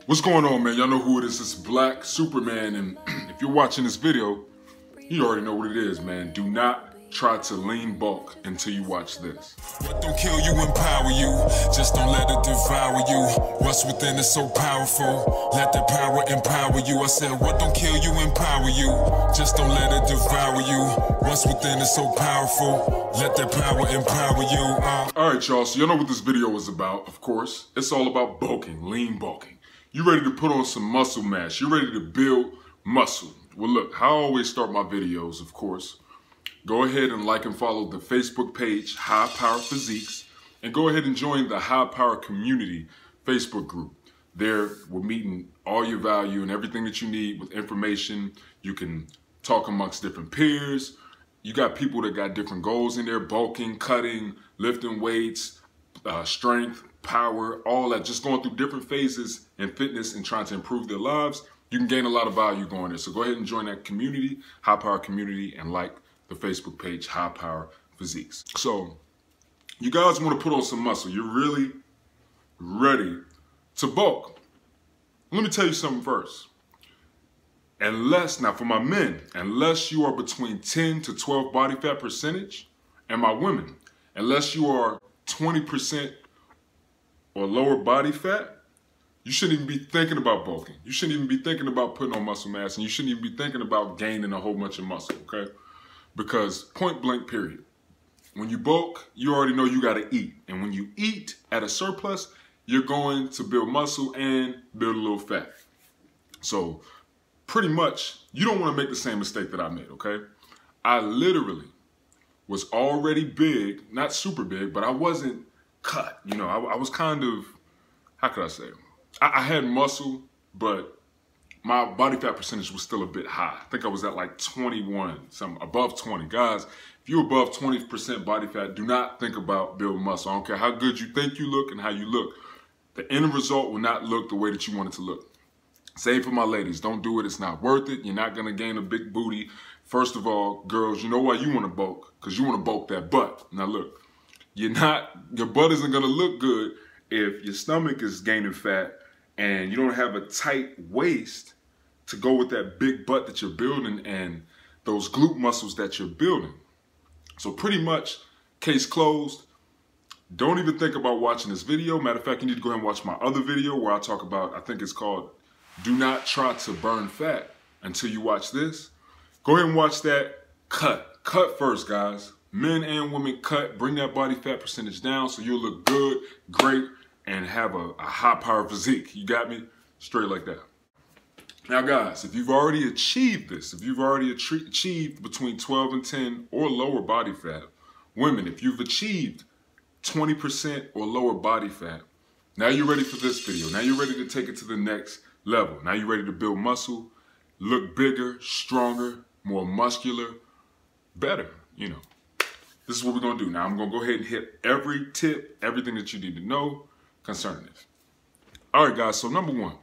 What's going on, man? Y'all know who it is. It's Black Superman, and if you're watching this video, you already know what it is, man. Do not try to lean bulk until you watch this. What don't kill you, empower you. Just don't let it devour you. What's within is so powerful. Let the power empower you. I said, what don't kill you, empower you. Just don't let it devour you. What's within is so powerful. Let the power empower you. All right, y'all. So you know what this video is about, of course. It's all about bulking, lean bulking. You ready to put on some muscle mass. You're ready to build muscle. Well, look, how I always start my videos, of course. Go ahead and like and follow the Facebook page, High Power Physiques, and go ahead and join the High Power Community Facebook group. There, we're meeting all your value and everything that you need with information. You can talk amongst different peers. You got people that got different goals in there, bulking, cutting, lifting weights, strength, power, all that, just going through different phases in fitness and trying to improve their lives. You can gain a lot of value going there. So go ahead and join that community, High Power Community, and like the Facebook page, High Power Physiques. So you guys want to put on some muscle. You're really ready to bulk. Let me tell you something first. Now for my men, unless you are between 10 to 12 body fat percentage, and my women, unless you are 20% or lower body fat, you shouldn't even be thinking about bulking. You shouldn't even be thinking about putting on muscle mass, and you shouldn't even be thinking about gaining a whole bunch of muscle, okay? Because point blank period, when you bulk, you already know you gotta eat. And when you eat at a surplus, you're going to build muscle and build a little fat. So pretty much, you don't wanna make the same mistake that I made, okay? I literally was already big, not super big, but I wasn't cut. You know, I was kind of, how could I say? I had muscle, but my body fat percentage was still a bit high. I think I was at like 21, something above 20. Guys, if you're above 20% body fat, do not think about building muscle. I don't care how good you think you look and how you look. The end result will not look the way that you want it to look. Same for my ladies. Don't do it. It's not worth it. You're not going to gain a big booty. First of all, girls, you know why you want to bulk? Because you want to bulk that butt. Now look, your butt isn't going to look good if your stomach is gaining fat and you don't have a tight waist to go with that big butt that you're building and those glute muscles that you're building. So pretty much, case closed. Don't even think about watching this video. Matter of fact, you need to go ahead and watch my other video where I talk about, I think it's called, Do Not Try to Burn Fat Until You Watch This. Go ahead and watch that. Cut first, guys. Men and women cut. Bring that body fat percentage down so you'll look good, great, and have a high power physique. You got me? Straight like that. Now, guys, if you've already achieved this, if you've already achieved between 12 and 10 or lower body fat, women, if you've achieved 20% or lower body fat, now you're ready for this video. Now you're ready to take it to the next level. Now you're ready to build muscle, look bigger, stronger, more muscular, better, you know. This is what we're going to do. Now I'm going to go ahead and hit every tip, everything that you need to know concerning this. All right, guys, so number one,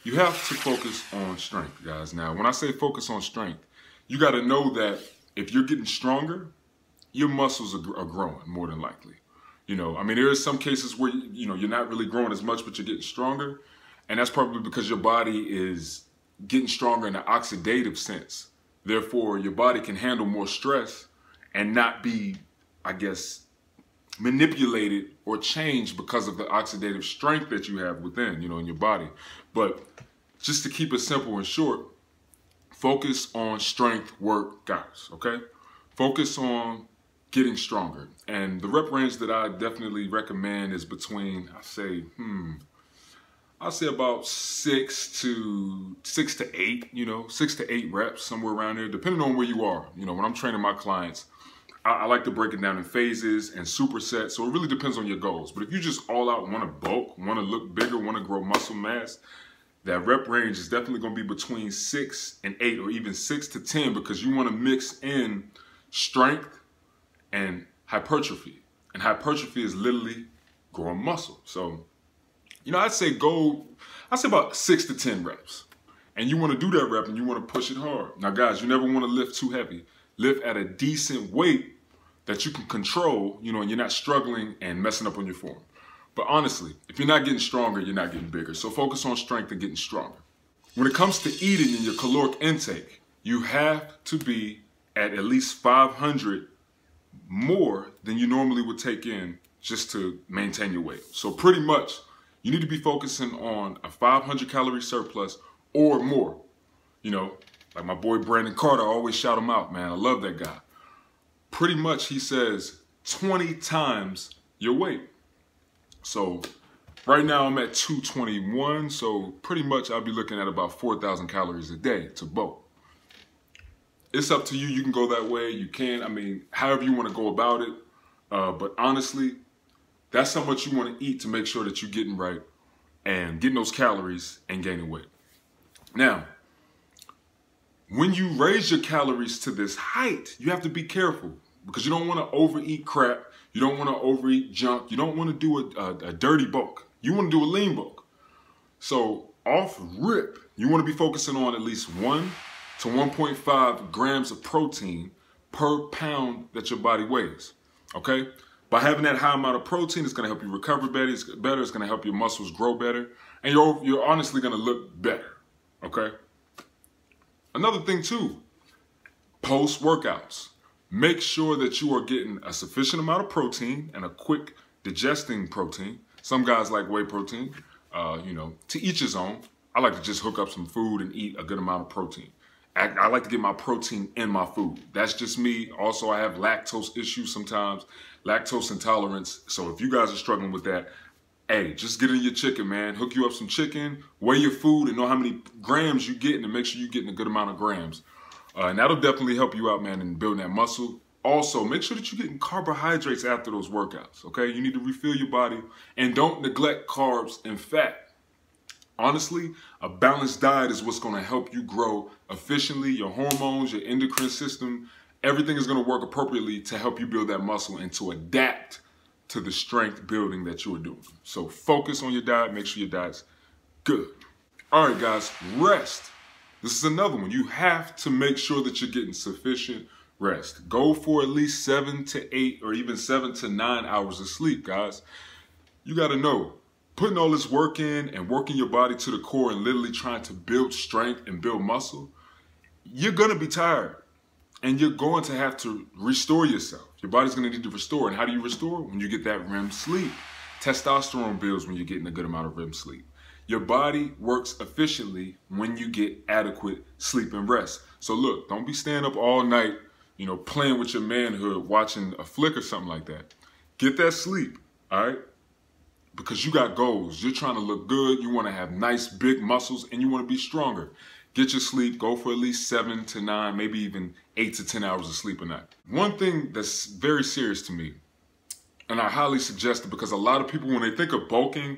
you have to focus on strength, guys. Now, when I say focus on strength, you got to know that if you're getting stronger, your muscles are growing more than likely. You know, I mean, there are some cases where, you know, you're not really growing as much, but you're getting stronger. And that's probably because your body is getting stronger in an oxidative sense. Therefore, your body can handle more stress and not be, I guess, manipulated or changed because of the oxidative strength that you have within, you know, in your body. But just to keep it simple and short, focus on strength workouts, okay? Focus on getting stronger. And the rep range that I definitely recommend is between, I'll say about 6 to 8, you know, 6 to 8 reps, somewhere around there, depending on where you are. You know, when I'm training my clients, I like to break it down in phases and supersets, so it really depends on your goals. But if you just all out want to bulk, want to look bigger, want to grow muscle mass, that rep range is definitely going to be between 6 and 8 or even 6 to 10 because you want to mix in strength and hypertrophy. And hypertrophy is literally growing muscle. So, you know, I'd say about 6 to 10 reps. and you want to do that rep and you want to push it hard. Now, guys, you never want to lift too heavy. Lift at a decent weight that you can control, you know, and you're not struggling and messing up on your form. But honestly, if you're not getting stronger, you're not getting bigger. So focus on strength and getting stronger. When it comes to eating and your caloric intake, you have to be at least 500 more than you normally would take in just to maintain your weight. So pretty much, you need to be focusing on a 500 calorie surplus or more. You know, like my boy Brandon Carter, I always shout him out, man. I love that guy. Pretty much he says 20 times your weight. So right now I'm at 221, so pretty much I'll be looking at about 4,000 calories a day to bulk. It's up to you. You can go that way. You can, I mean, however you want to go about it. But honestly, that's how much you want to eat to make sure that you're getting right and getting those calories and gaining weight. Now, when you raise your calories to this height, you have to be careful because you don't want to overeat crap. You don't want to overeat junk. You don't want to do a dirty bulk. You want to do a lean bulk. So off rip, you want to be focusing on at least 1 to 1.5 grams of protein per pound that your body weighs, okay? By having that high amount of protein, it's gonna help you recover better, it's gonna help your muscles grow better, and you're honestly gonna look better, okay? Another thing too, post-workouts. Make sure that you are getting a sufficient amount of protein and a quick digesting protein. Some guys like whey protein, you know, to each his own. I like to just hook up some food and eat a good amount of protein. I like to get my protein in my food. That's just me. Also, I have lactose issues sometimes, lactose intolerance. So if you guys are struggling with that, hey, just get in your chicken, man. Hook you up some chicken, weigh your food, and know how many grams you're getting and make sure you're getting a good amount of grams. And that'll definitely help you out, man, in building that muscle. Also, make sure that you're getting carbohydrates after those workouts, okay? You need to refill your body, and don't neglect carbs and fat. Honestly, a balanced diet is what's going to help you grow efficiently. Your hormones, your endocrine system, everything is going to work appropriately to help you build that muscle and to adapt to the strength building that you are doing. So focus on your diet. Make sure your diet's good. All right, guys, rest. This is another one. You have to make sure that you're getting sufficient rest. Go for at least 7 to 8 or even 7 to 9 hours of sleep, guys. You got to know, putting all this work in and working your body to the core and literally trying to build strength and build muscle, you're going to be tired and you're going to have to restore yourself. Your body's going to need to restore. And how do you restore? When you get that REM sleep. Testosterone builds when you're getting a good amount of REM sleep. Your body works efficiently when you get adequate sleep and rest. So look, don't be staying up all night, you know, playing with your manhood, watching a flick or something like that. Get that sleep, all right? Because you got goals. You're trying to look good. You want to have nice, big muscles, and you want to be stronger. Get your sleep. Go for at least 7 to 9, maybe even 8 to 10 hours of sleep a night. One thing that's very serious to me, and I highly suggest it because a lot of people, when they think of bulking,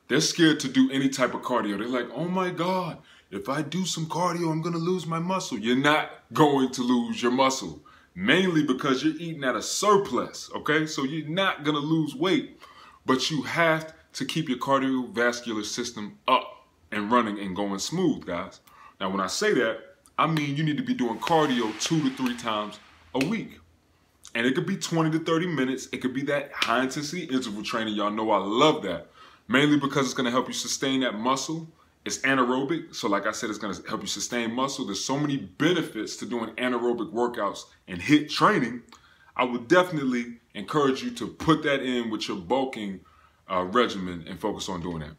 they're scared to do any type of cardio. They're like, oh my God, if I do some cardio, I'm going to lose my muscle. You're not going to lose your muscle, mainly because you're eating at a surplus, okay? So you're not going to lose weight, but you have to keep your cardiovascular system up and running and going smooth, guys. Now, when I say that, I mean you need to be doing cardio 2 to 3 times a week. And it could be 20 to 30 minutes. It could be that high intensity interval training. Y'all know I love that. Mainly because it's going to help you sustain that muscle. It's anaerobic. So like I said, it's going to help you sustain muscle. There's so many benefits to doing anaerobic workouts and HIIT training. I would definitely encourage you to put that in with your bulking regimen and focus on doing that.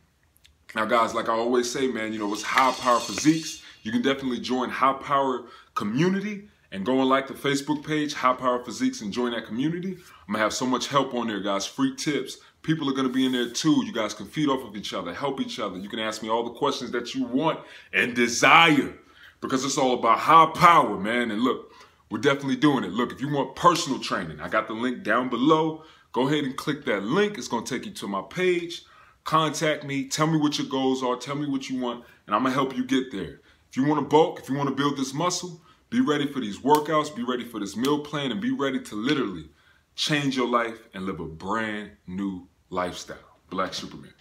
Now, guys, like I always say, man, you know, it's High Power Physiques. You can definitely join High Power Community and go and like the Facebook page, High Power Physiques, and join that community. I'm going to have so much help on there, guys. Free tips. People are going to be in there too. You guys can feed off of each other, help each other. You can ask me all the questions that you want and desire because it's all about high power, man. And look, we're definitely doing it. Look, if you want personal training, I got the link down below. Go ahead and click that link. It's going to take you to my page. Contact me. Tell me what your goals are. Tell me what you want, and I'm going to help you get there. If you want to bulk, if you want to build this muscle, be ready for these workouts, be ready for this meal plan, and be ready to literally change your life and live a brand new lifestyle. Black Superman.